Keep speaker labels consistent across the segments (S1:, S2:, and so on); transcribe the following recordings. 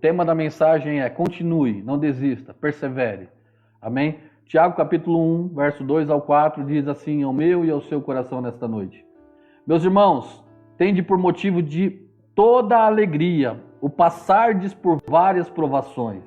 S1: tema da mensagem é: continue, não desista, persevere. Amém? Tiago capítulo 1, verso 2 ao 4 diz assim ao meu e ao seu coração nesta noite: meus irmãos, tende por motivo de toda alegria o passardes por várias provações,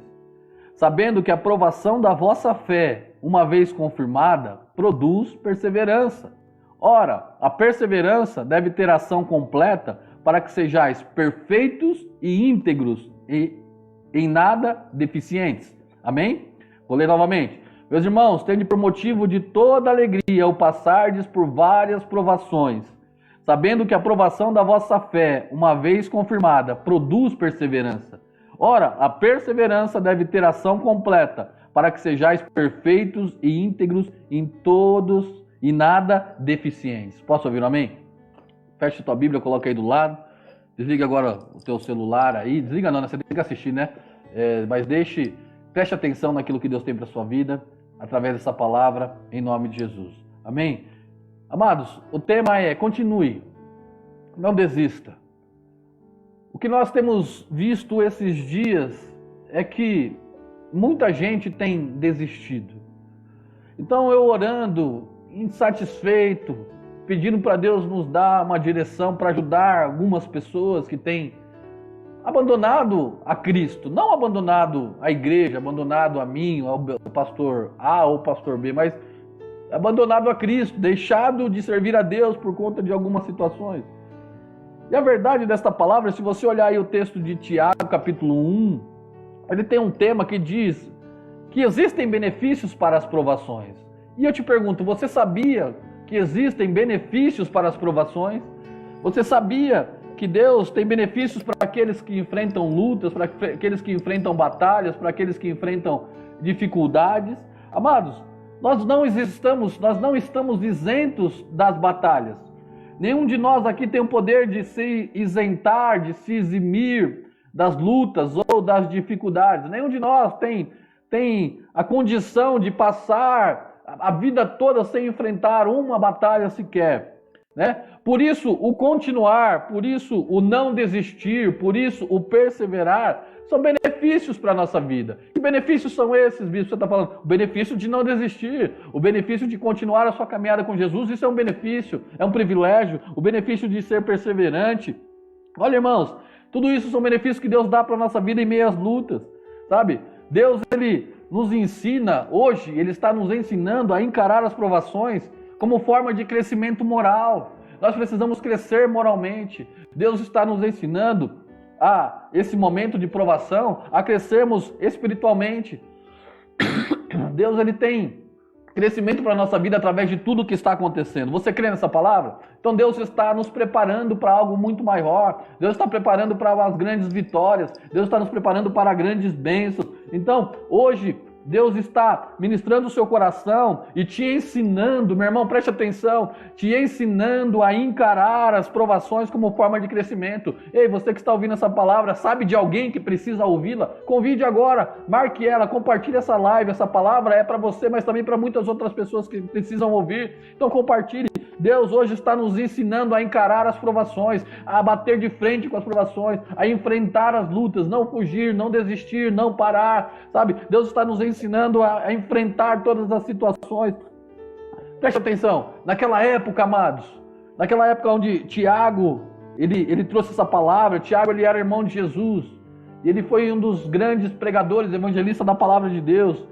S1: sabendo que a provação da vossa fé, uma vez confirmada, produz perseverança. Ora, a perseverança deve ter ação completa, para que sejais perfeitos e íntegros e em nada deficientes. Amém? Vou ler novamente. Meus irmãos, tende por motivo de toda alegria o passardes por várias provações, sabendo que a provação da vossa fé, uma vez confirmada, produz perseverança. Ora, a perseverança deve ter ação completa, para que sejais perfeitos e íntegros em todos e nada deficientes. Posso ouvir um amém? Feche tua Bíblia, coloca aí do lado. Desliga agora o teu celular aí. Desliga não, né? Você tem que assistir, né? Mas preste atenção naquilo que Deus tem para sua vida, através dessa palavra, em nome de Jesus. Amém? Amados, o tema é: continue, não desista. O que nós temos visto esses dias é que muita gente tem desistido. Então eu orando, insatisfeito, pedindo para Deus nos dar uma direção para ajudar algumas pessoas que têm abandonado a Cristo, não abandonado a igreja, abandonado a mim, ao pastor A ou pastor B, mas abandonado a Cristo, deixado de servir a Deus por conta de algumas situações. E a verdade desta palavra, se você olhar aí o texto de Tiago, capítulo 1, ele tem um tema que diz que existem benefícios para as provações. E eu te pergunto, você sabia que existem benefícios para as provações? Você sabia que Deus tem benefícios para aqueles que enfrentam lutas, para aqueles que enfrentam batalhas, para aqueles que enfrentam dificuldades? Amados, nós não estamos isentos das batalhas. Nenhum de nós aqui tem o poder de se isentar, de se eximir das lutas ou das dificuldades. Nenhum de nós tem a condição de passar a vida toda sem enfrentar uma batalha sequer, né? Por isso o continuar, por isso o não desistir, por isso o perseverar são benefícios para a nossa vida. Que benefícios são esses, bispo? Você está falando? O benefício de não desistir, o benefício de continuar a sua caminhada com Jesus, isso é um benefício, é um privilégio. O benefício de ser perseverante. Olha, irmãos, tudo isso são benefícios que Deus dá para a nossa vida em meio às lutas, sabe? Deus, Ele nos ensina, hoje, Ele está nos ensinando a encarar as provações como forma de crescimento moral. Nós precisamos crescer moralmente. Deus está nos ensinando a esse momento de provação, a crescermos espiritualmente. Deus, Ele tem crescimento para a nossa vida através de tudo o que está acontecendo. Você crê nessa palavra? Então Deus está nos preparando para algo muito maior. Deus está preparando para as grandes vitórias. Deus está nos preparando para grandes bênçãos. Então, hoje, Deus está ministrando o seu coração e te ensinando, meu irmão, preste atenção, te ensinando a encarar as provações como forma de crescimento. Ei, você que está ouvindo essa palavra, sabe de alguém que precisa ouvi-la? Convide agora, marque ela, compartilhe essa live. Essa palavra é para você, mas também para muitas outras pessoas que precisam ouvir. Então compartilhe. Deus hoje está nos ensinando a encarar as provações, a bater de frente com as provações, a enfrentar as lutas, não fugir, não desistir, não parar, sabe? Deus está nos ensinando a enfrentar todas as situações. Preste atenção, naquela época, amados, naquela época onde Tiago, ele trouxe essa palavra, Tiago, ele era irmão de Jesus, e ele foi um dos grandes pregadores, evangelistas da palavra de Deus.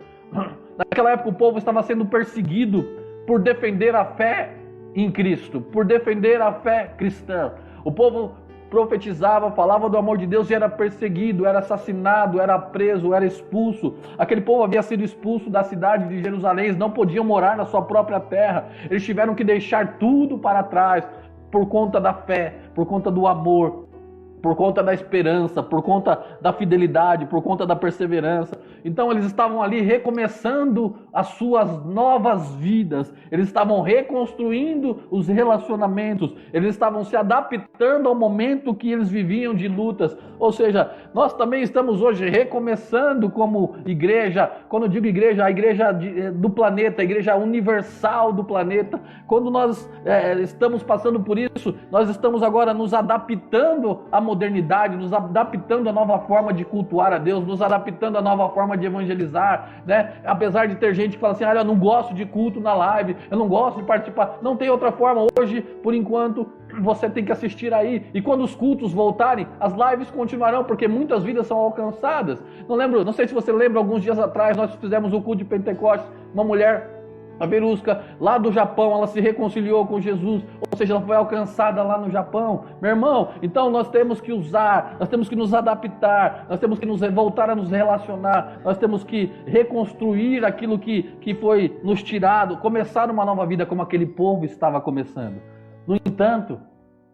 S1: Naquela época o povo estava sendo perseguido por defender a fé em Cristo, por defender a fé cristã. O povo profetizava, falava do amor de Deus e era perseguido, era assassinado, era preso, era expulso. Aquele povo havia sido expulso da cidade de Jerusalém, eles não podiam morar na sua própria terra. Eles tiveram que deixar tudo para trás por conta da fé, por conta do amor, por conta da esperança, por conta da fidelidade, por conta da perseverança. Então eles estavam ali recomeçando as suas novas vidas, eles estavam reconstruindo os relacionamentos, eles estavam se adaptando ao momento que eles viviam de lutas. Ou seja, nós também estamos hoje recomeçando como igreja. Quando eu digo igreja, a igreja do planeta, a igreja universal do planeta. Quando nós estamos passando por isso, nós estamos agora nos adaptando à mudança modernidade, nos adaptando à nova forma de cultuar a Deus, nos adaptando à nova forma de evangelizar, né? Apesar de ter gente que fala assim, eu não gosto de culto na live, eu não gosto de participar, não tem outra forma. Hoje, por enquanto, você tem que assistir aí, e quando os cultos voltarem, as lives continuarão, porque muitas vidas são alcançadas. Não sei se você lembra, alguns dias atrás nós fizemos o culto de Pentecostes, uma mulher, a Verusca, lá do Japão, ela se reconciliou com Jesus, ou seja, ela foi alcançada lá no Japão. Meu irmão, então nós temos que usar, nós temos que nos adaptar, nós temos que voltar a nos relacionar, nós temos que reconstruir aquilo que foi nos tirado, começar uma nova vida como aquele povo estava começando. No entanto,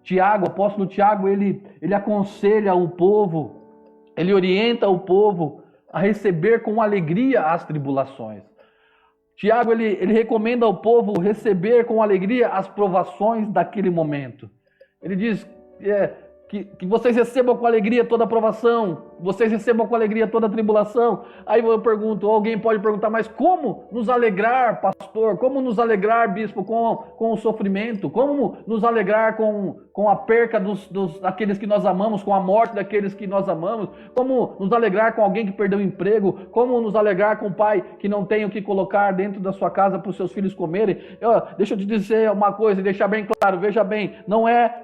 S1: Tiago, o apóstolo Tiago, ele aconselha o povo, ele orienta o povo a receber com alegria as tribulações. Tiago, ele recomenda ao povo receber com alegria as provações daquele momento. Ele diz que vocês recebam com alegria toda a provação, vocês recebam com alegria toda a tribulação. Aí eu pergunto, alguém pode perguntar, mas como nos alegrar, pastor? Como nos alegrar, bispo, com o sofrimento? Como nos alegrar com a perca daqueles que nós amamos, com a morte daqueles que nós amamos? Como nos alegrar com alguém que perdeu o emprego? Como nos alegrar com o pai que não tem o que colocar dentro da sua casa para os seus filhos comerem? Deixa eu te dizer uma coisa e deixar bem claro, veja bem, não é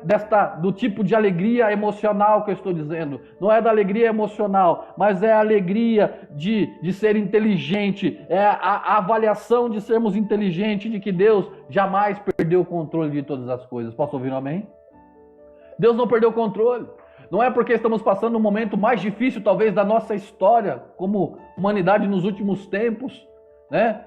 S1: do tipo de alegria emocional que eu estou dizendo, não é da alegria emocional, mas é a alegria de ser inteligente, é a avaliação de sermos inteligentes, de que Deus jamais perdeu o controle de todas as coisas. Posso ouvir um amém? Deus não perdeu o controle. Não é porque estamos passando um momento mais difícil, talvez, da nossa história, como humanidade nos últimos tempos, né?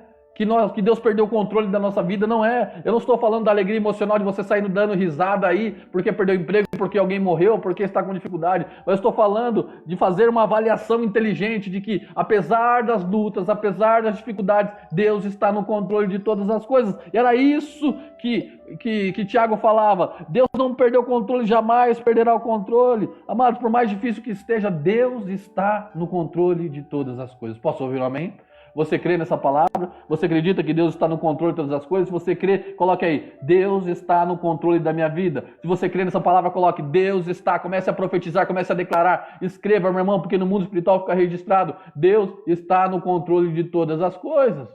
S1: Que Deus perdeu o controle da nossa vida, não é. Eu não estou falando da alegria emocional de você saindo dando risada aí, porque perdeu o emprego, porque alguém morreu, porque está com dificuldade. Mas eu estou falando de fazer uma avaliação inteligente de que, apesar das lutas, apesar das dificuldades, Deus está no controle de todas as coisas. E era isso que Tiago falava. Deus não perdeu o controle, jamais perderá o controle. Amados, por mais difícil que esteja, Deus está no controle de todas as coisas. Posso ouvir um amém? Você crê nessa palavra? Você acredita que Deus está no controle de todas as coisas? Se você crê, coloque aí, Deus está no controle da minha vida. Se você crê nessa palavra, coloque, Deus está. Comece a profetizar, comece a declarar. Escreva, meu irmão, porque no mundo espiritual fica registrado. Deus está no controle de todas as coisas.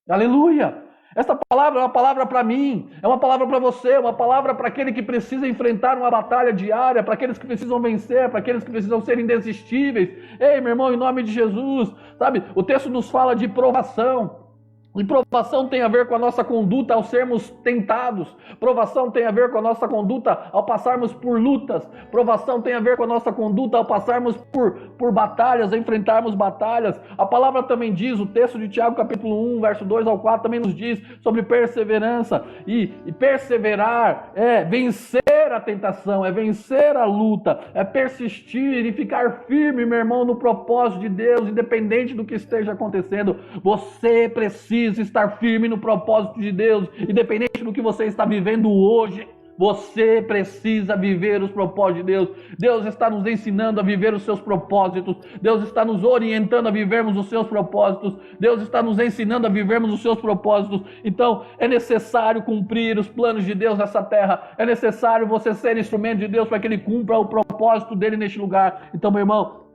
S1: Aleluia! Esta palavra é uma palavra para mim, é uma palavra para você, é uma palavra para aquele que precisa enfrentar uma batalha diária, para aqueles que precisam vencer, para aqueles que precisam ser indesistíveis. Ei, meu irmão, em nome de Jesus, sabe? O texto nos fala de provação. E provação tem a ver com a nossa conduta ao sermos tentados. Provação tem a ver com a nossa conduta ao passarmos por lutas. Provação tem a ver com a nossa conduta ao passarmos por batalhas, enfrentarmos batalhas. A palavra também diz, o texto de Tiago capítulo 1, verso 2 ao 4, também nos diz sobre perseverança. E perseverar é vencer a tentação, é vencer a luta, é persistir e ficar firme, meu irmão, no propósito de Deus, independente do que esteja acontecendo. Você precisa estar firme no propósito de Deus, independente do que você está vivendo hoje. Você precisa viver os propósitos de Deus. Deus está nos ensinando a viver os seus propósitos. Deus está nos orientando a vivermos os seus propósitos. Deus está nos ensinando a vivermos os seus propósitos. Então, é necessário cumprir os planos de Deus nessa terra. É necessário você ser instrumento de Deus para que Ele cumpra o propósito dEle neste lugar. Então, meu irmão,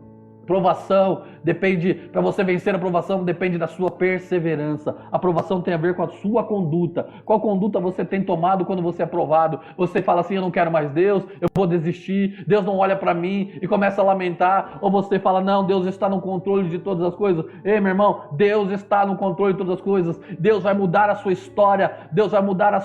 S1: provação depende, para você vencer a provação, depende da sua perseverança. A provação tem a ver com a sua conduta. Qual conduta você tem tomado quando você é provado? Você fala assim, eu não quero mais Deus, eu vou desistir, Deus não olha para mim e começa a lamentar. Ou você fala, não, Deus está no controle de todas as coisas. Ei, meu irmão, Deus está no controle de todas as coisas. Deus vai mudar a sua história, Deus vai mudar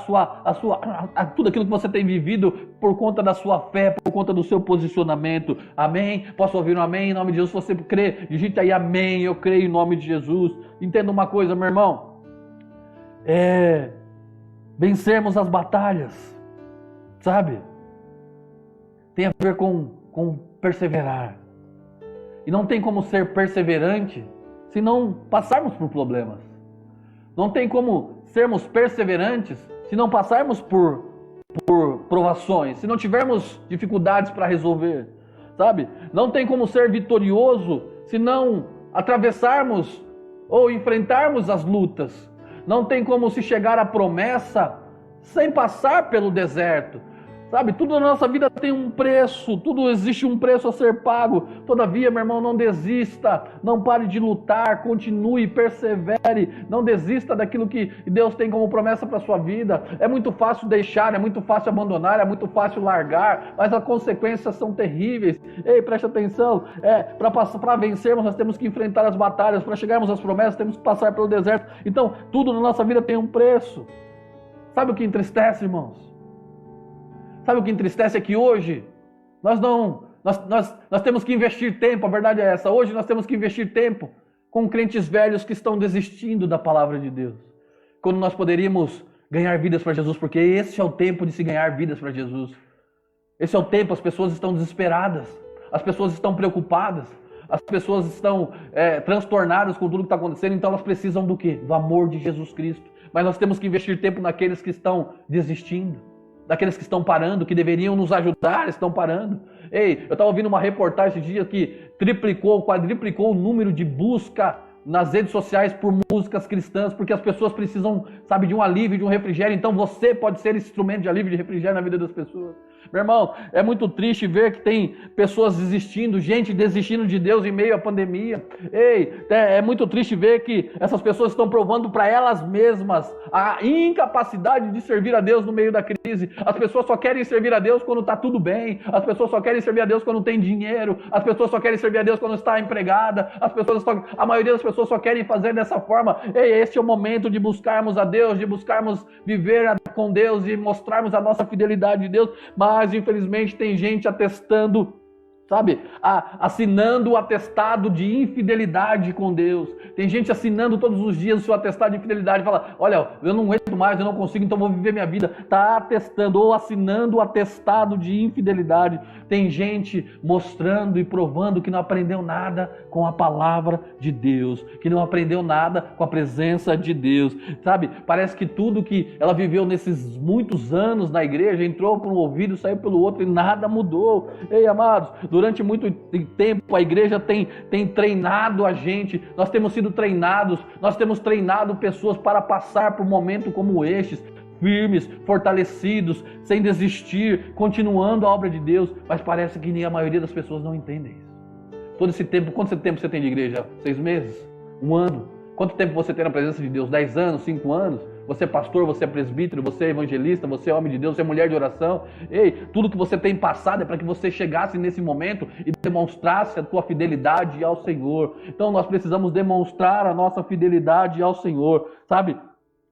S1: tudo aquilo que você tem vivido por conta da sua fé, por conta do seu posicionamento. Amém? Posso ouvir um amém? Em nome de Jesus, se você crê, digite aí amém, eu creio em nome de Jesus. Entenda uma coisa, meu irmão, vencermos as batalhas, sabe? Tem a ver com perseverar. E não tem como ser perseverante se não passarmos por problemas. Não tem como sermos perseverantes se não passarmos por provações, se não tivermos dificuldades para resolver, sabe? Não tem como ser vitorioso se não atravessarmos ou enfrentarmos as lutas. Não tem como se chegar à promessa sem passar pelo deserto. Sabe, tudo na nossa vida tem um preço, tudo existe um preço a ser pago. Todavia, meu irmão, não desista, não pare de lutar, continue, persevere, não desista daquilo que Deus tem como promessa para a sua vida. É muito fácil deixar, é muito fácil abandonar, é muito fácil largar, mas as consequências são terríveis. Ei, preste atenção, para vencermos nós temos que enfrentar as batalhas, para chegarmos às promessas temos que passar pelo deserto. Então, tudo na nossa vida tem um preço. Sabe o que entristece, irmãos? Sabe o que entristece é que hoje nós temos que investir tempo, a verdade é essa, hoje nós temos que investir tempo com crentes velhos que estão desistindo da palavra de Deus, quando nós poderíamos ganhar vidas para Jesus, porque esse é o tempo de se ganhar vidas para Jesus. Esse é o tempo, as pessoas estão desesperadas, as pessoas estão preocupadas, as pessoas estão transtornadas com tudo que está acontecendo, então elas precisam do quê? Do amor de Jesus Cristo. Mas nós temos que investir tempo naqueles que estão desistindo, daqueles que estão parando, que deveriam nos ajudar, estão parando. Ei, eu estava ouvindo uma reportagem esse dia que triplicou, quadriplicou o número de busca nas redes sociais por músicas cristãs, porque as pessoas precisam, sabe, de um alívio, de um refrigério. Então você pode ser esse instrumento de alívio, de refrigério na vida das pessoas. Meu irmão, é muito triste ver que tem pessoas desistindo, gente desistindo de Deus em meio à pandemia. Ei, é muito triste ver que essas pessoas estão provando para elas mesmas a incapacidade de servir a Deus no meio da crise. As pessoas só querem servir a Deus quando está tudo bem. As pessoas só querem servir a Deus quando tem dinheiro. As pessoas só querem servir a Deus quando está empregada. A maioria das pessoas só querem fazer dessa forma. Ei, este é o momento de buscarmos a Deus, de buscarmos viver com Deus e mostrarmos a nossa fidelidade de Deus. Mas infelizmente tem gente atestando, sabe, assinando o atestado de infidelidade com Deus. Tem gente assinando todos os dias o seu atestado de infidelidade. Fala, olha, eu não aguento mais, eu não consigo, então vou viver minha vida. Está atestando ou assinando o atestado de infidelidade. Tem gente mostrando e provando que não aprendeu nada com a palavra de Deus, que não aprendeu nada com a presença de Deus. Sabe, parece que tudo que ela viveu nesses muitos anos na igreja entrou por um ouvido, saiu pelo outro e nada mudou. Ei, amados, durante muito tempo a igreja tem treinado a gente, nós temos sido treinados, nós temos treinado pessoas para passar por momentos como estes, firmes, fortalecidos, sem desistir, continuando a obra de Deus, mas parece que nem a maioria das pessoas não entendem isso. Todo esse tempo, quanto tempo você tem de igreja? 6 meses? 1 ano? Quanto tempo você tem na presença de Deus? 10 anos? 5 anos? Você é pastor, você é presbítero, você é evangelista, você é homem de Deus, você é mulher de oração. Ei, tudo que você tem passado é para que você chegasse nesse momento e demonstrasse a tua fidelidade ao Senhor. Então nós precisamos demonstrar a nossa fidelidade ao Senhor, sabe?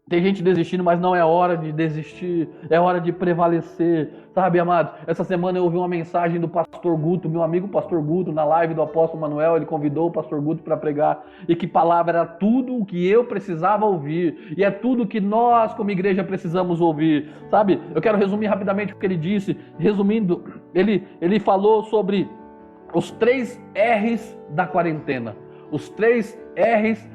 S1: Tem gente desistindo, mas não é hora de desistir, é hora de prevalecer, sabe, amados? Essa semana eu ouvi uma mensagem do pastor Guto, meu amigo pastor Guto, na live do apóstolo Manuel, ele convidou o pastor Guto para pregar, e que palavra era tudo o que eu precisava ouvir, e é tudo que nós como igreja precisamos ouvir, sabe? Eu quero resumir rapidamente o que ele disse. Resumindo, ele falou sobre os 3 R's da quarentena, os 3 R's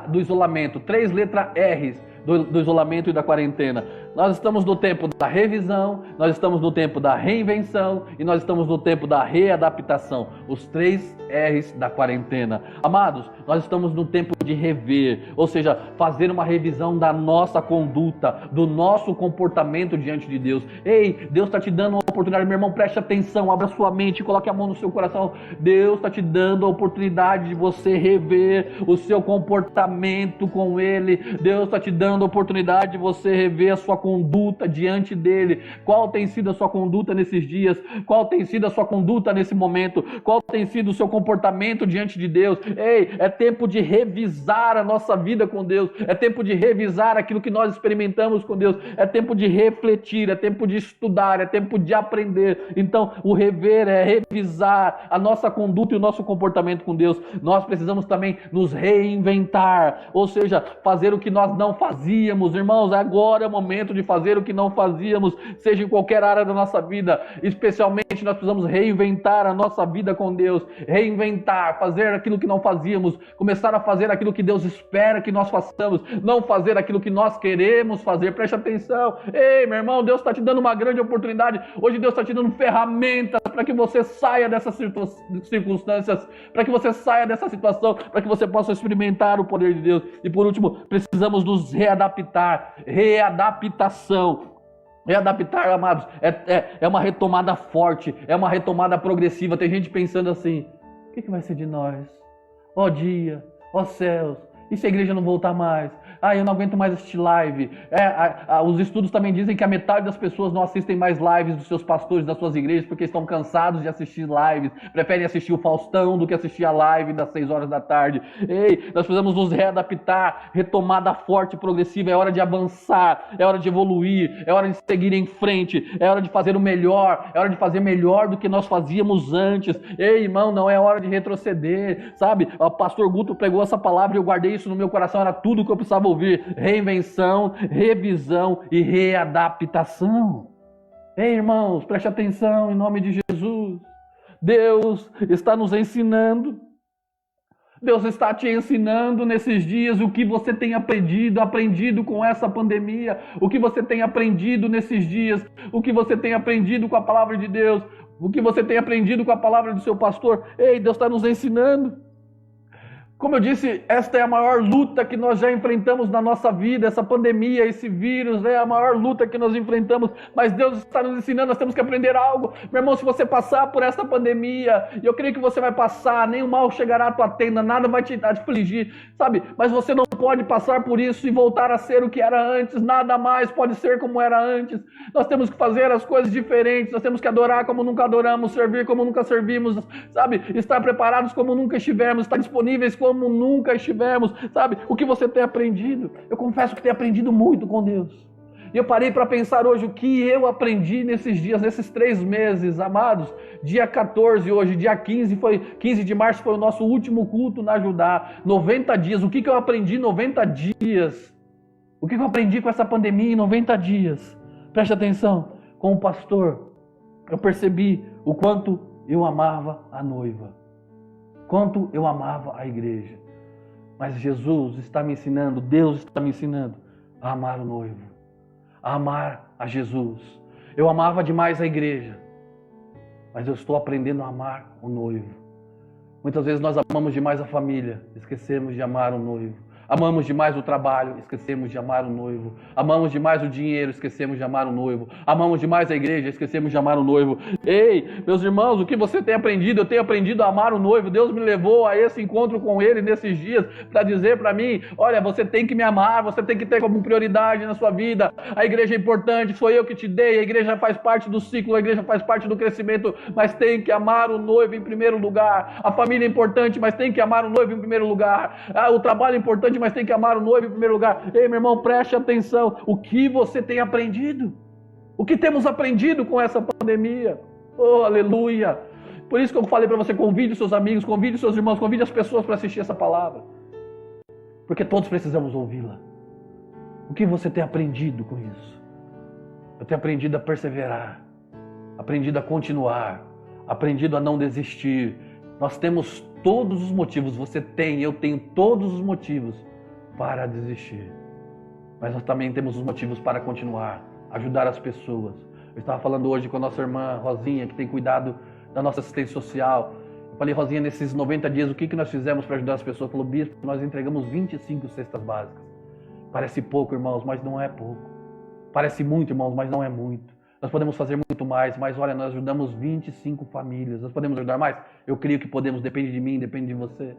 S1: do isolamento, 3 letras R's do isolamento e da quarentena. Nós estamos no tempo da revisão, nós estamos no tempo da reinvenção e nós estamos no tempo da readaptação. Os 3 R's da quarentena. Amados, nós estamos no tempo de rever, ou seja, fazer uma revisão da nossa conduta, do nosso comportamento diante de Deus. Ei, Deus está te dando uma oportunidade, meu irmão, preste atenção, abra sua mente, coloque a mão no seu coração. Deus está te dando a oportunidade de você rever o seu comportamento com Ele. Deus está te dando a oportunidade de você rever a sua conduta diante dele. Qual tem sido a sua conduta nesses dias? Qual tem sido a sua conduta nesse momento? Qual tem sido o seu comportamento diante de Deus? Ei, é tempo de revisar a nossa vida com Deus. É tempo de revisar aquilo que nós experimentamos com Deus. É tempo de refletir, é tempo de estudar, é tempo de aprender. Então, o rever é revisar a nossa conduta e o nosso comportamento com Deus. Nós precisamos também nos reinventar, ou seja, fazer o que nós não fazíamos. Irmãos, agora é o momento de fazer o que não fazíamos, seja em qualquer área da nossa vida. Especialmente nós precisamos reinventar a nossa vida com Deus, reinventar, fazer aquilo que não fazíamos, começar a fazer aquilo que Deus espera que nós façamos, não fazer aquilo que nós queremos fazer. Preste atenção. Ei, meu irmão, Deus está te dando uma grande oportunidade. Hoje Deus está te dando ferramentas para que você saia dessas circunstâncias, para que você saia dessa situação, para que você possa experimentar o poder de Deus. E por último, precisamos nos readaptar. Readaptação. Readaptar, amados, é uma retomada forte, é uma retomada progressiva. Tem gente pensando assim, o que vai ser de nós? Ó dia, ó céus, e se a igreja não voltar mais? Eu não aguento mais assistir live. Os estudos também dizem que a metade das pessoas não assistem mais lives dos seus pastores, das suas igrejas, porque estão cansados de assistir lives, preferem assistir o Faustão do que assistir a live das 6 horas da tarde. Ei, nós precisamos nos readaptar, retomada forte e progressiva. É hora de avançar, é hora de evoluir, é hora de seguir em frente, é hora de fazer o melhor, é hora de fazer melhor do que nós fazíamos antes. Ei, irmão, não é hora de retroceder, sabe? O pastor Guto pregou essa palavra e eu guardei isso no meu coração, era tudo que eu precisava ouvir. Reinvenção, revisão e readaptação. Ei, irmãos, preste atenção em nome de Jesus. Deus está nos ensinando. Deus está te ensinando nesses dias o que você tem aprendido com essa pandemia, o que você tem aprendido nesses dias, o que você tem aprendido com a palavra de Deus, o que você tem aprendido com a palavra do seu pastor. Ei, Deus está nos ensinando. Como eu disse, esta é a maior luta que nós já enfrentamos na nossa vida, essa pandemia, esse vírus, é a maior luta que nós enfrentamos, mas Deus está nos ensinando, nós temos que aprender algo. Meu irmão, se você passar por esta pandemia, e eu creio que você vai passar, nenhum mal chegará à tua tenda, nada vai te afligir, sabe? Mas você não pode passar por isso e voltar a ser o que era antes, nada mais pode ser como era antes. Nós temos que fazer as coisas diferentes, nós temos que adorar como nunca adoramos, servir como nunca servimos, sabe? Estar preparados como nunca estivemos, estar disponíveis como nunca estivemos, sabe? O que você tem aprendido? Eu confesso que tenho aprendido muito com Deus. E eu parei para pensar hoje o que eu aprendi nesses dias, nesses 3 meses, amados. Dia 14 hoje, dia 15 de março foi o nosso último culto na Judá. 90 dias, o que eu aprendi em 90 dias? O que eu aprendi com essa pandemia em 90 dias? Preste atenção, com o pastor, eu percebi o quanto eu amava a noiva. Quanto eu amava a igreja. Mas Jesus está me ensinando, Deus está me ensinando a amar o noivo, a amar a Jesus. Eu amava demais a igreja, mas eu estou aprendendo a amar o noivo. Muitas vezes nós amamos demais a família, esquecemos de amar o noivo. Amamos demais o trabalho, esquecemos de amar o noivo. Amamos demais o dinheiro, esquecemos de amar o noivo. Amamos demais a igreja, esquecemos de amar o noivo. Ei, meus irmãos, o que você tem aprendido? Eu tenho aprendido a amar o noivo. Deus me levou a esse encontro com ele nesses dias para dizer para mim, olha, você tem que me amar, você tem que ter como prioridade na sua vida. A igreja é importante, foi eu que te dei, a igreja faz parte do ciclo, a igreja faz parte do crescimento, mas tem que amar o noivo em primeiro lugar. A família é importante, mas tem que amar o noivo em primeiro lugar. O trabalho é importante, mas tem que amar o noivo em primeiro lugar. Ei, meu irmão, preste atenção. O que você tem aprendido? O que temos aprendido com essa pandemia? Oh, aleluia! Por isso que eu falei para você, convide os seus amigos, convide os seus irmãos, convide as pessoas para assistir essa palavra. Porque todos precisamos ouvi-la. O que você tem aprendido com isso? Eu tenho aprendido a perseverar, aprendido a continuar, aprendido a não desistir. Nós temos todos os motivos, você tem, eu tenho todos os motivos para desistir. Mas nós também temos os motivos para continuar, ajudar as pessoas. Eu estava falando hoje com a nossa irmã Rosinha, que tem cuidado da nossa assistência social. Eu falei, Rosinha, nesses 90 dias, o que nós fizemos para ajudar as pessoas? Falou, bispo, nós entregamos 25 cestas básicas. Parece pouco, irmãos, mas não é pouco. Parece muito, irmãos, mas não é muito. Nós podemos fazer muito mais, mas olha, nós ajudamos 25 famílias. Nós podemos ajudar mais? Eu creio que podemos, depende de mim, depende de você.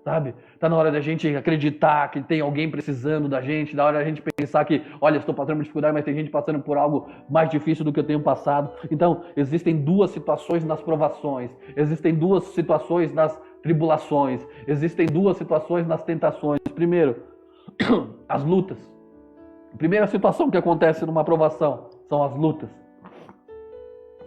S1: Sabe? Está na hora da gente acreditar que tem alguém precisando da gente, da hora da gente pensar que, olha, estou passando por dificuldade, mas tem gente passando por algo mais difícil do que eu tenho passado. Então, existem 2 situações nas provações, existem 2 situações nas tribulações, existem 2 situações nas tentações. Primeiro, as lutas. A primeira situação que acontece numa provação são as lutas.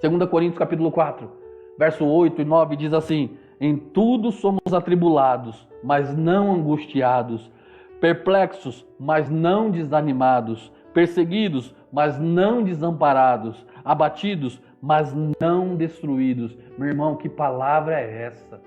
S1: 2 Coríntios capítulo 4, verso 8 e 9 diz assim: em tudo somos atribulados, mas não angustiados, perplexos, mas não desanimados, perseguidos, mas não desamparados, abatidos, mas não destruídos. Meu irmão, que palavra é essa?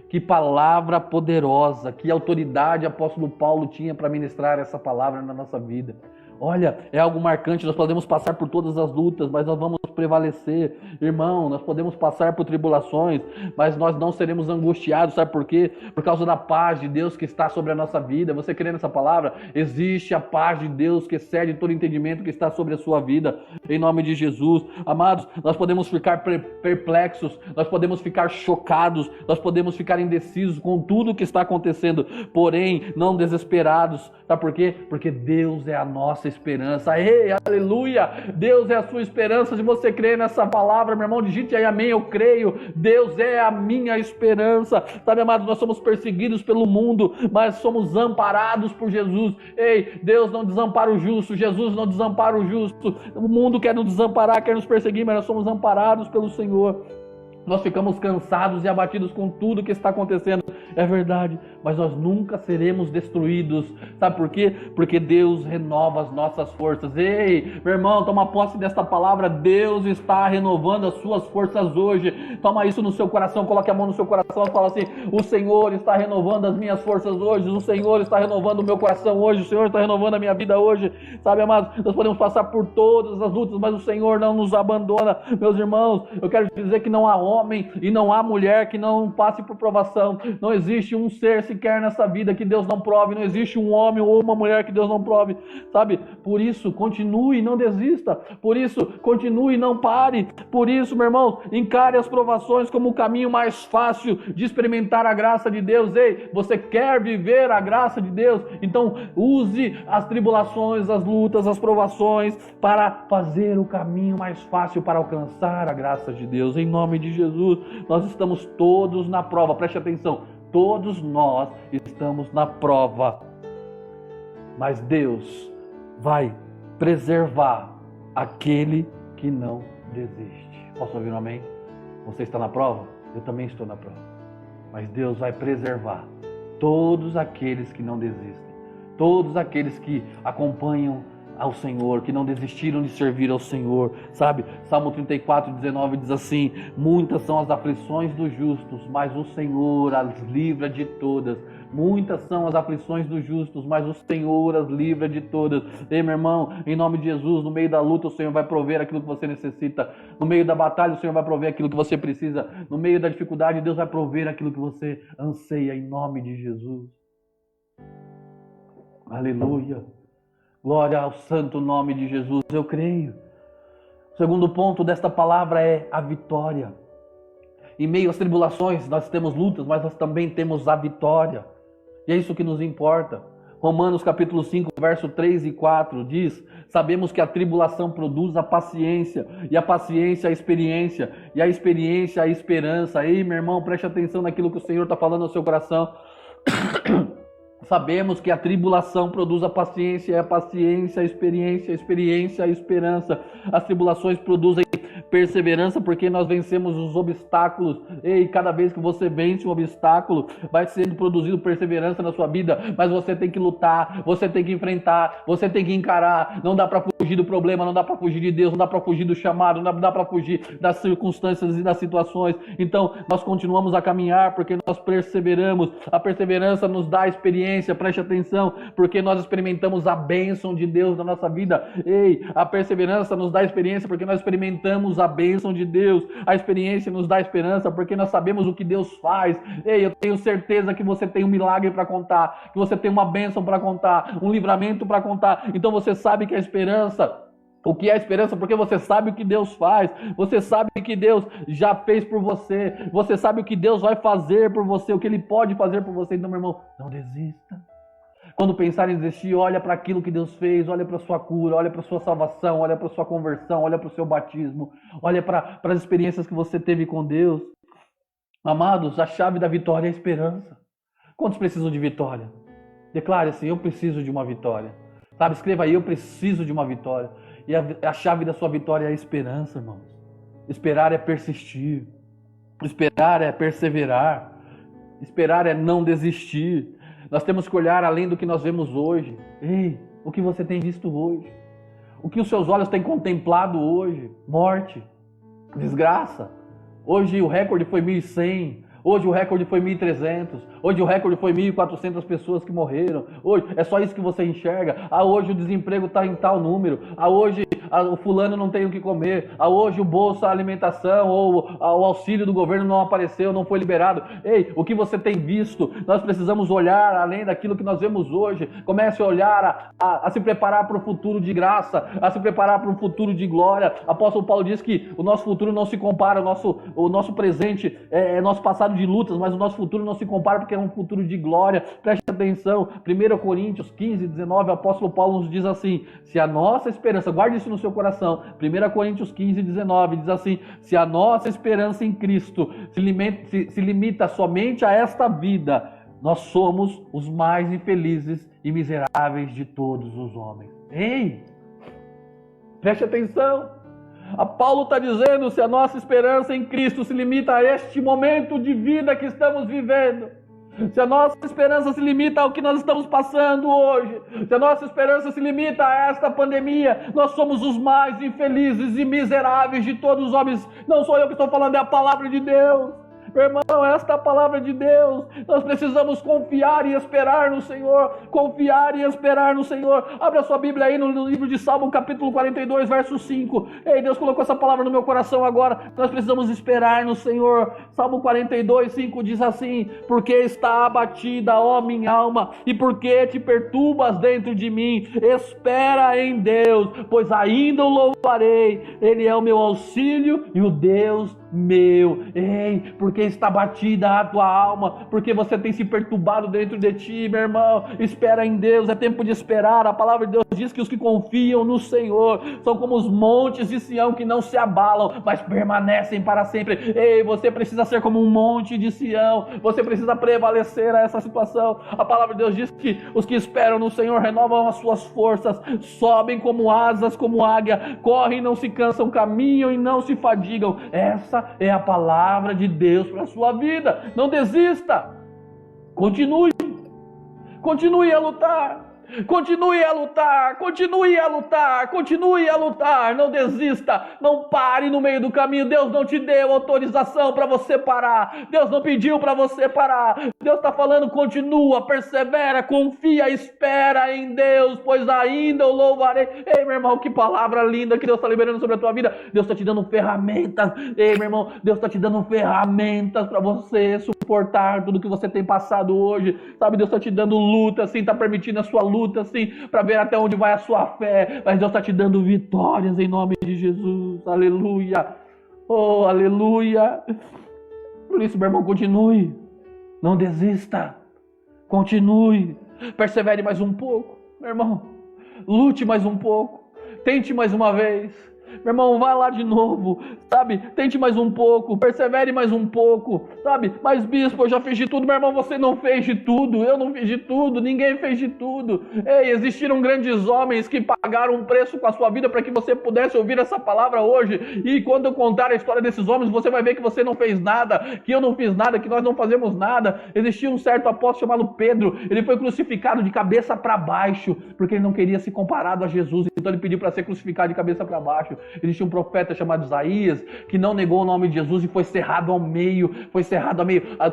S1: Que palavra poderosa, que autoridade o apóstolo Paulo tinha para ministrar essa palavra na nossa vida. Olha, é algo marcante, nós podemos passar por todas as lutas, mas nós vamos prevalecer. Irmão, nós podemos passar por tribulações, mas nós não seremos angustiados, sabe por quê? Por causa da paz de Deus que está sobre a nossa vida. Você crê nessa palavra? Existe a paz de Deus que excede todo entendimento que está sobre a sua vida, em nome de Jesus. Amados, nós podemos ficar perplexos, nós podemos ficar chocados, nós podemos ficar indecisos com tudo que está acontecendo, porém, não desesperados. Sabe por quê? Porque Deus é a nossa esperança. Ei, aleluia! Deus é a sua esperança. Se você crê nessa palavra, meu irmão, digite aí amém, eu creio. Deus é a minha esperança. Sabe, amados, nós somos perseguidos pelo mundo, mas somos amparados por Jesus. Ei, Deus não desampara o justo, Jesus não desampara o justo. O mundo quer nos desamparar, quer nos perseguir, mas nós somos amparados pelo Senhor. Nós ficamos cansados e abatidos com tudo que está acontecendo. É verdade, mas nós nunca seremos destruídos. Sabe por quê? Porque Deus renova as nossas forças. Ei, meu irmão, toma posse desta palavra. Deus está renovando as suas forças hoje. Toma isso no seu coração, coloque a mão no seu coração e fala assim: o Senhor está renovando as minhas forças hoje. O Senhor está renovando o meu coração hoje. O Senhor está renovando a minha vida hoje. Sabe, amados, nós podemos passar por todas as lutas, mas o Senhor não nos abandona. Meus irmãos, eu quero dizer que não há homem e não há mulher que não passe por provação. Não existe um ser sequer nessa vida que Deus não prove. Não existe um homem ou uma mulher que Deus não prove, sabe? Por isso, continue, não desista. Por isso, continue, não pare. Por isso, meu irmão, encare as provações como o caminho mais fácil de experimentar a graça de Deus. Ei, você quer viver a graça de Deus? Então, use as tribulações, as lutas, as provações para fazer o caminho mais fácil para alcançar a graça de Deus. Em nome de Jesus, nós estamos todos na prova. Preste atenção. Todos nós estamos na prova, mas Deus vai preservar aquele que não desiste. Posso ouvir um amém? Você está na prova? Eu também estou na prova. Mas Deus vai preservar todos aqueles que não desistem, todos aqueles que acompanham ao Senhor, que não desistiram de servir ao Senhor, sabe? Salmo 34:19 diz assim: muitas são as aflições dos justos, mas o Senhor as livra de todas. Muitas são as aflições dos justos, mas o Senhor as livra de todas. Ei, meu irmão, em nome de Jesus, no meio da luta o Senhor vai prover aquilo que você necessita. No meio da batalha o Senhor vai prover aquilo que você precisa. No meio da dificuldade Deus vai prover aquilo que você anseia, em nome de Jesus. Aleluia. Glória ao santo nome de Jesus, eu creio. O segundo ponto desta palavra é a vitória. Em meio às tribulações nós temos lutas, mas nós também temos a vitória. E é isso que nos importa. Romanos capítulo 5, verso 3 e 4 diz: sabemos que a tribulação produz a paciência, e a paciência a experiência, e a experiência a esperança. Ei, meu irmão, preste atenção naquilo que o Senhor está falando no seu coração. Sabemos que a tribulação produz a paciência, a paciência, a experiência, a esperança. As tribulações produzem perseverança, porque nós vencemos os obstáculos. Ei, cada vez que você vence um obstáculo, vai sendo produzido perseverança na sua vida, mas você tem que lutar, você tem que enfrentar, você tem que encarar. Não dá para fugir do problema, não dá para fugir de Deus, não dá para fugir do chamado, não dá para fugir das circunstâncias e das situações. Então, nós continuamos a caminhar porque nós perseveramos. A perseverança nos dá experiência, preste atenção, porque nós experimentamos a bênção de Deus na nossa vida. Ei, a perseverança nos dá experiência porque nós experimentamos a bênção de Deus. A experiência nos dá esperança porque nós sabemos o que Deus faz. Ei, eu tenho certeza que você tem um milagre para contar, que você tem uma bênção para contar, um livramento para contar. Então você sabe que a esperança, o que é a esperança? Porque você sabe o que Deus faz, você sabe o que Deus já fez por você, você sabe o que Deus vai fazer por você, o que Ele pode fazer por você. Então, meu irmão, não desista. Quando pensar em desistir, olha para aquilo que Deus fez, olha para a sua cura, olha para a sua salvação, olha para a sua conversão, olha para o seu batismo, olha para as experiências que você teve com Deus. Amados, a chave da vitória é a esperança. Quantos precisam de vitória? Declare assim: eu preciso de uma vitória. Sabe, escreva aí: eu preciso de uma vitória. E a chave da sua vitória é a esperança, irmãos. Esperar é persistir. Esperar é perseverar. Esperar é não desistir. Nós temos que olhar além do que nós vemos hoje. Ei, o que você tem visto hoje? O que os seus olhos têm contemplado hoje? Morte, desgraça. Hoje o recorde foi 1.100. Hoje o recorde foi 1.300. Hoje o recorde foi 1.400 pessoas que morreram. Hoje é só isso que você enxerga. Hoje o desemprego está em tal número. Hoje o fulano não tem o que comer, hoje o bolsa alimentação ou o auxílio do governo não apareceu, não foi liberado. Ei, o que você tem visto? Nós precisamos olhar além daquilo que nós vemos hoje. Comece a olhar, a se preparar para o futuro de graça, a se preparar para o futuro de glória. Apóstolo Paulo diz que o nosso futuro não se compara, o nosso presente é nosso passado de lutas, mas o nosso futuro não se compara porque é um futuro de glória. Preste atenção, 1 Coríntios 15, 19, o apóstolo Paulo nos diz assim: se a nossa esperança, guarde isso no seu coração, 1 Coríntios 15, 19, diz assim: se a nossa esperança em Cristo se limita somente a esta vida, nós somos os mais infelizes e miseráveis de todos os homens. Ei, preste atenção. A Paulo está dizendo: se a nossa esperança em Cristo se limita a este momento de vida que estamos vivendo, se a nossa esperança se limita ao que nós estamos passando hoje, se a nossa esperança se limita a esta pandemia, nós somos os mais infelizes e miseráveis de todos os homens. Não sou eu que estou falando, é a palavra de Deus. Meu irmão, esta é a palavra de Deus. Nós precisamos confiar e esperar no Senhor. Confiar e esperar no Senhor. Abra sua Bíblia aí no livro de Salmo, capítulo 42, verso 5. Ei, Deus colocou essa palavra no meu coração agora. Nós precisamos esperar no Senhor. Salmo 42, 5 diz assim: porque está abatida, ó minha alma, e porque te perturbas dentro de mim? Espera em Deus, pois ainda o louvarei. Ele é o meu auxílio e o Deus meu. Ei, porque está batida a tua alma, porque você tem se perturbado dentro de ti, meu irmão. Espera em Deus, é tempo de esperar. A palavra de Deus diz que os que confiam no Senhor são como os montes de Sião, que não se abalam, mas permanecem para sempre. Ei, você precisa ser como um monte de Sião, você precisa prevalecer a essa situação. A palavra de Deus diz que os que esperam no Senhor renovam as suas forças, sobem como asas, como águia, correm e não se cansam, caminham e não se fadigam. Essa é a palavra de Deus para a sua vida. Não desista. Continue a lutar. Continue a lutar, continue a lutar, continue a lutar, não desista, não pare no meio do caminho. Deus não te deu autorização para você parar, Deus não pediu para você parar. Deus está falando: continua, persevera, confia, espera em Deus, pois ainda o louvarei. Ei, meu irmão, que palavra linda que Deus está liberando sobre a tua vida. Deus está te dando ferramentas. Ei, meu irmão, Deus está te dando ferramentas para você suportar tudo que você tem passado hoje, sabe? Deus está te dando luta, assim, está permitindo a sua luta, assim, para ver até onde vai a sua fé, mas Deus está te dando vitórias em nome de Jesus. Aleluia, oh, aleluia. Por isso, meu irmão, continue, não desista, continue, persevere mais um pouco, meu irmão, lute mais um pouco, tente mais uma vez. Meu irmão, vai lá de novo, sabe? Tente mais um pouco, persevere mais um pouco, sabe? Mas bispo, eu já fiz de tudo. Meu irmão, você não fez de tudo, eu não fiz de tudo, ninguém fez de tudo. Ei, existiram grandes homens que pagaram um preço com a sua vida para que você pudesse ouvir essa palavra hoje. E quando eu contar a história desses homens, você vai ver que você não fez nada, que eu não fiz nada, que nós não fazemos nada. Existia um certo apóstolo chamado Pedro, ele foi crucificado de cabeça para baixo, porque ele não queria ser comparado a Jesus, então ele pediu para ser crucificado de cabeça para baixo. Existia um profeta chamado Isaías, que não negou o nome de Jesus e foi cerrado ao meio,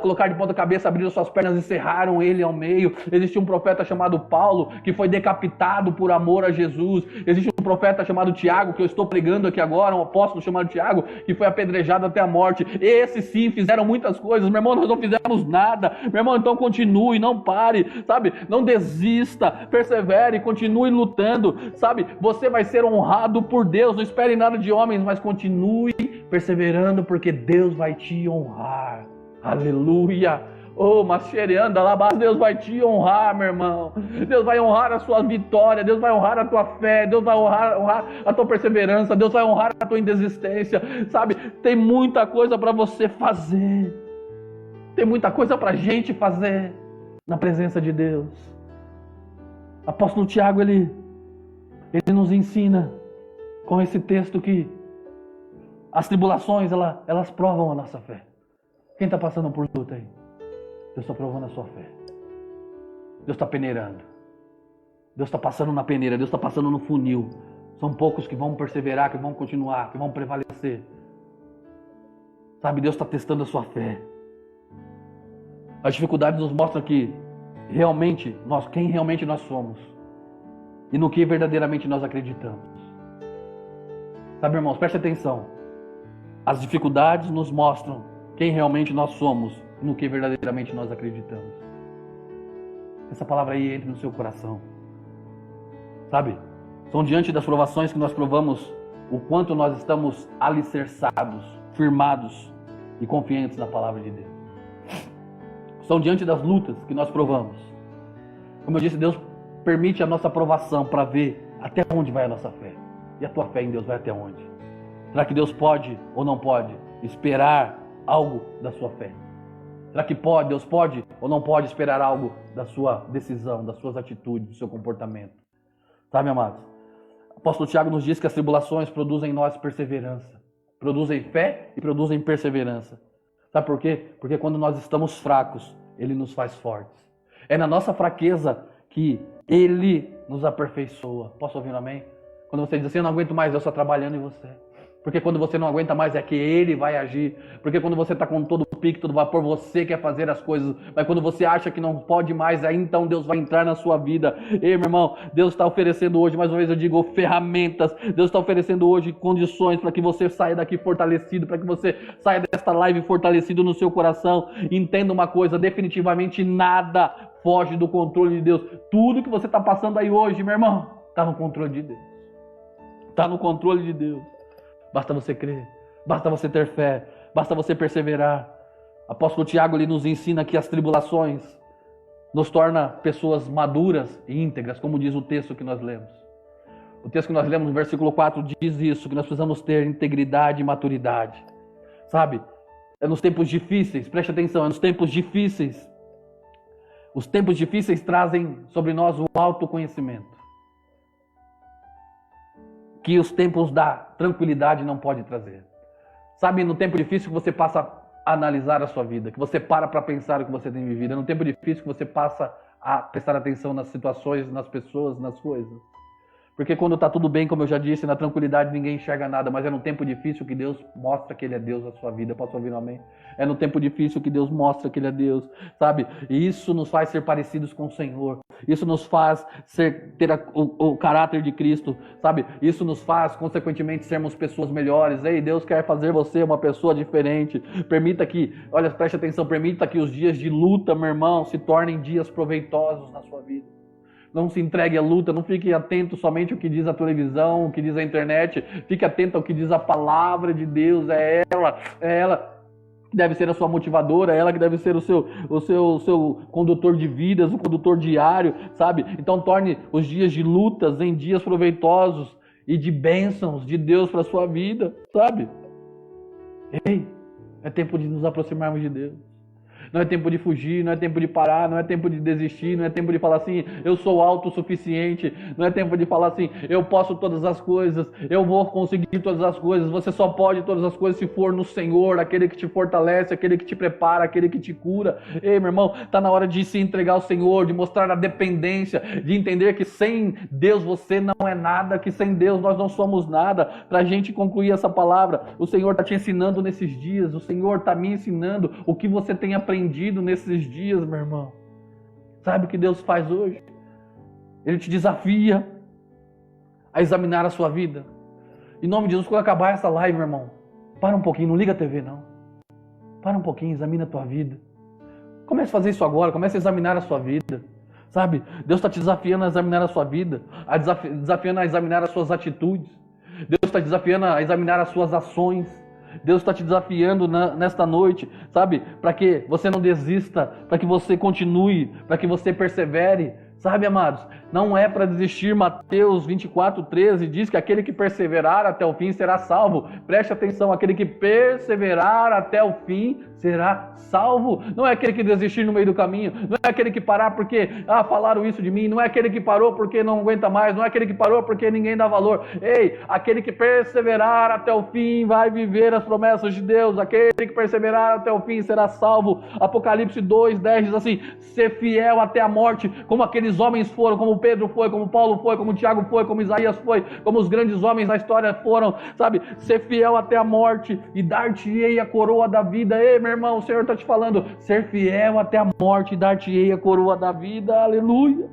S1: colocaram de ponta cabeça, abriram suas pernas e cerraram ele ao meio. Existia um profeta chamado Paulo, que foi decapitado por amor a Jesus. Existe um profeta chamado Tiago, que eu estou pregando aqui agora, um apóstolo chamado Tiago, que foi apedrejado até a morte. Esses sim fizeram muitas coisas, meu irmão, nós não fizemos nada. Meu irmão, então continue, não pare, sabe? Não desista, persevere, continue lutando, sabe? Você vai ser honrado por Deus, não espere nada de homens, mas continue perseverando, porque Deus vai te honrar. Aleluia. Oh, Machereanda, Deus vai te honrar, meu irmão. Deus vai honrar a sua vitória, Deus vai honrar a tua fé, Deus vai honrar a tua perseverança, Deus vai honrar a tua indesistência, sabe? Tem muita coisa para você fazer, tem muita coisa para a gente fazer na presença de Deus. Apóstolo Tiago, ele nos ensina com esse texto que as tribulações, elas provam a nossa fé. Quem está passando por luta aí? Deus está provando a sua fé. Deus está peneirando. Deus está passando na peneira, Deus está passando no funil. São poucos que vão perseverar, que vão continuar, que vão prevalecer. Sabe, Deus está testando a sua fé. As dificuldades nos mostram que quem realmente nós somos e no que verdadeiramente nós acreditamos. Sabe, irmãos, preste atenção. As dificuldades nos mostram quem realmente nós somos, no que verdadeiramente nós acreditamos. Essa palavra aí entra no seu coração. Sabe? São diante das provações que nós provamos o quanto nós estamos alicerçados, firmados e confiantes na palavra de Deus. São diante das lutas que nós provamos. Como eu disse, Deus permite a nossa provação para ver até onde vai a nossa fé. E a tua fé em Deus vai até onde? Será que Deus pode ou não pode esperar algo da sua fé? Será que Deus pode ou não pode esperar algo da sua decisão, das suas atitudes, do seu comportamento? Sabe, amados? O apóstolo Tiago nos diz que as tribulações produzem em nós perseverança. Produzem fé e produzem perseverança. Sabe por quê? Porque quando nós estamos fracos, Ele nos faz fortes. É na nossa fraqueza que Ele nos aperfeiçoa. Posso ouvir um amém? Quando você diz assim, eu não aguento mais, Deus está trabalhando em você. Porque quando você não aguenta mais é que Ele vai agir. Porque quando você está com todo o pique, todo vapor, você quer fazer as coisas. Mas quando você acha que não pode mais, aí então Deus vai entrar na sua vida. Ei, meu irmão, Deus está oferecendo hoje, mais uma vez eu digo, ferramentas. Deus está oferecendo hoje condições para que você saia daqui fortalecido, para que você saia desta live fortalecido no seu coração. Entenda uma coisa, definitivamente nada foge do controle de Deus. Tudo que você está passando aí hoje, meu irmão, está no controle de Deus. Está no controle de Deus. Basta você crer, basta você ter fé, basta você perseverar. O apóstolo Tiago ele nos ensina que as tribulações nos torna pessoas maduras e íntegras, como diz o texto que nós lemos. O texto que nós lemos no versículo 4 diz isso, que nós precisamos ter integridade e maturidade. Sabe? É nos tempos difíceis, preste atenção, é nos tempos difíceis. Os tempos difíceis trazem sobre nós o autoconhecimento. Que os tempos da tranquilidade não podem trazer. Sabe, no tempo difícil que você passa a analisar a sua vida, que você para pensar o que você tem vivido, é no tempo difícil que você passa a prestar atenção nas situações, nas pessoas, nas coisas. Porque quando está tudo bem, como eu já disse, na tranquilidade ninguém enxerga nada, mas é no tempo difícil que Deus mostra que Ele é Deus na sua vida. Posso ouvir um amém? É no tempo difícil que Deus mostra que Ele é Deus, sabe? E isso nos faz ser parecidos com o Senhor. Isso nos faz ter o caráter de Cristo, sabe? Isso nos faz, consequentemente, sermos pessoas melhores. Ei, Deus quer fazer você uma pessoa diferente. Permita que, olha, preste atenção, permita que os dias de luta, meu irmão, se tornem dias proveitosos na sua vida. Não se entregue à luta, não fique atento somente ao que diz a televisão, o que diz a internet. Fique atento ao que diz a palavra de Deus. É ela que deve ser a sua motivadora, é ela que deve ser o seu condutor de vidas, o condutor diário, sabe? Então torne os dias de lutas em dias proveitosos e de bênçãos de Deus para a sua vida, sabe? Ei, é tempo de nos aproximarmos de Deus. Não é tempo de fugir, não é tempo de parar, não é tempo de desistir, não é tempo de falar assim, eu sou autossuficiente, não é tempo de falar assim, eu posso todas as coisas, eu vou conseguir todas as coisas. Você só pode todas as coisas se for no Senhor, aquele que te fortalece, aquele que te prepara, aquele que te cura. Ei, meu irmão, está na hora de se entregar ao Senhor, de mostrar a dependência, de entender que sem Deus você não é nada, que sem Deus nós não somos nada. Para a gente concluir essa palavra, o Senhor está te ensinando nesses dias, o Senhor está me ensinando o que você tem aprendido nesses dias, meu irmão. Sabe o que Deus faz hoje? Ele te desafia a examinar a sua vida. Em nome de Jesus, quando acabar essa live, meu irmão, para um pouquinho, não liga a TV não. Para um pouquinho, examina a tua vida. Comece a fazer isso agora, comece a examinar a sua vida. Sabe? Deus está te desafiando a examinar a sua vida, desafiando a examinar as suas atitudes. Deus está desafiando a examinar as suas ações. Deus está te desafiando nesta noite, sabe? Para que você não desista, para que você continue, para que você persevere. Sabe, amados? Não é para desistir. Mateus 24:13 diz que aquele que perseverar até o fim será salvo. Preste atenção, aquele que perseverar até o fim será salvo. Não é aquele que desistir no meio do caminho, não é aquele que parar porque falaram isso de mim, não é aquele que parou porque não aguenta mais, não é aquele que parou porque ninguém dá valor. Ei, aquele que perseverar até o fim vai viver as promessas de Deus. Aquele que perseverar até o fim será salvo. Apocalipse 2:10 diz assim: ser fiel até a morte, como aqueles homens foram, como Pedro foi, como Paulo foi, como Tiago foi, como Isaías foi, como os grandes homens da história foram, sabe? Ser fiel até a morte e dar-te-ei a coroa da vida. Ei, meu irmão, o Senhor está te falando, ser fiel até a morte e dar-te-ei a coroa da vida. Aleluia!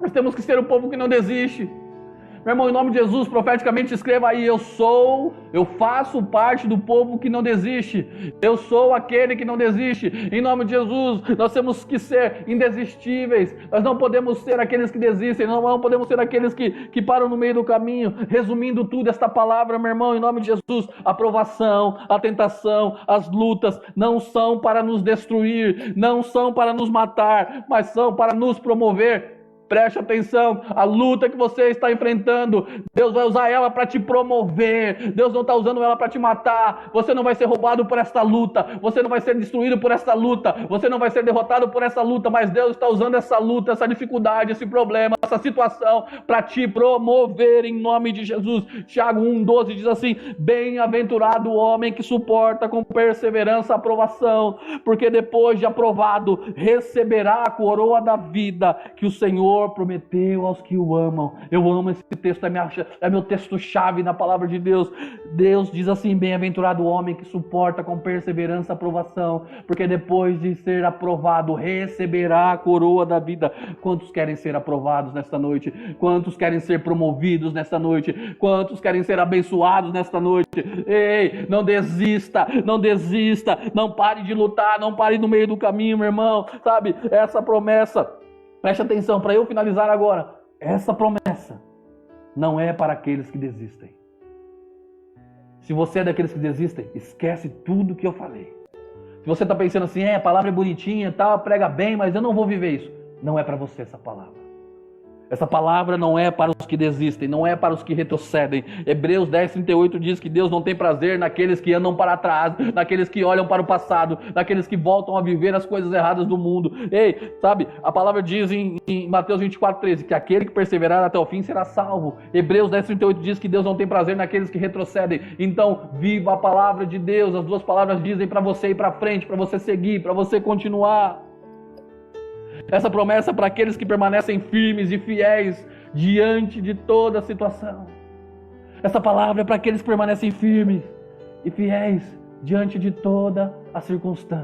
S1: Nós temos que ser o povo que não desiste. Meu irmão, em nome de Jesus, profeticamente escreva aí: eu faço parte do povo que não desiste. Eu sou aquele que não desiste. Em nome de Jesus, nós temos que ser indesistíveis. Nós não podemos ser aqueles que desistem, não podemos ser aqueles que param no meio do caminho. Resumindo tudo, esta palavra, meu irmão, em nome de Jesus, a provação, a tentação, as lutas não são para nos destruir, não são para nos matar, mas são para nos promover. Preste atenção, a luta que você está enfrentando, Deus vai usar ela para te promover. Deus não está usando ela para te matar. Você não vai ser roubado por esta luta, você não vai ser destruído por esta luta, você não vai ser derrotado por essa luta, mas Deus está usando essa luta, essa dificuldade, esse problema, essa situação para te promover em nome de Jesus. Tiago 1,12 diz assim: bem-aventurado o homem que suporta com perseverança a provação, porque depois de aprovado receberá a coroa da vida que o Senhor prometeu aos que o amam. Eu amo esse texto, é meu texto-chave na palavra de Deus. Deus diz assim: bem-aventurado o homem que suporta com perseverança a provação, porque depois de ser aprovado, receberá a coroa da vida. Quantos querem ser aprovados nesta noite? Quantos querem ser promovidos nesta noite? Quantos querem ser abençoados nesta noite? Ei, não desista, não desista, não pare de lutar, não pare no meio do caminho, meu irmão, sabe? Essa promessa, preste atenção, para eu finalizar agora. Essa promessa não é para aqueles que desistem. Se você é daqueles que desistem, esquece tudo que eu falei. Se você está pensando assim: a palavra é bonitinha, tá, prega bem, mas eu não vou viver isso. Não é para você essa palavra. Essa palavra não é para os que desistem, não é para os que retrocedem. Hebreus 10:38 diz que Deus não tem prazer naqueles que andam para trás, naqueles que olham para o passado, naqueles que voltam a viver as coisas erradas do mundo. Ei, sabe, a palavra diz em Mateus 24:13 que aquele que perseverar até o fim será salvo. Hebreus 10:38 diz que Deus não tem prazer naqueles que retrocedem. Então, viva a palavra de Deus. As duas palavras dizem para você ir para frente, para você seguir, para você continuar. Essa promessa para aqueles que permanecem firmes e fiéis diante de toda a situação. Essa palavra é para aqueles que permanecem firmes e fiéis diante de toda a circunstância.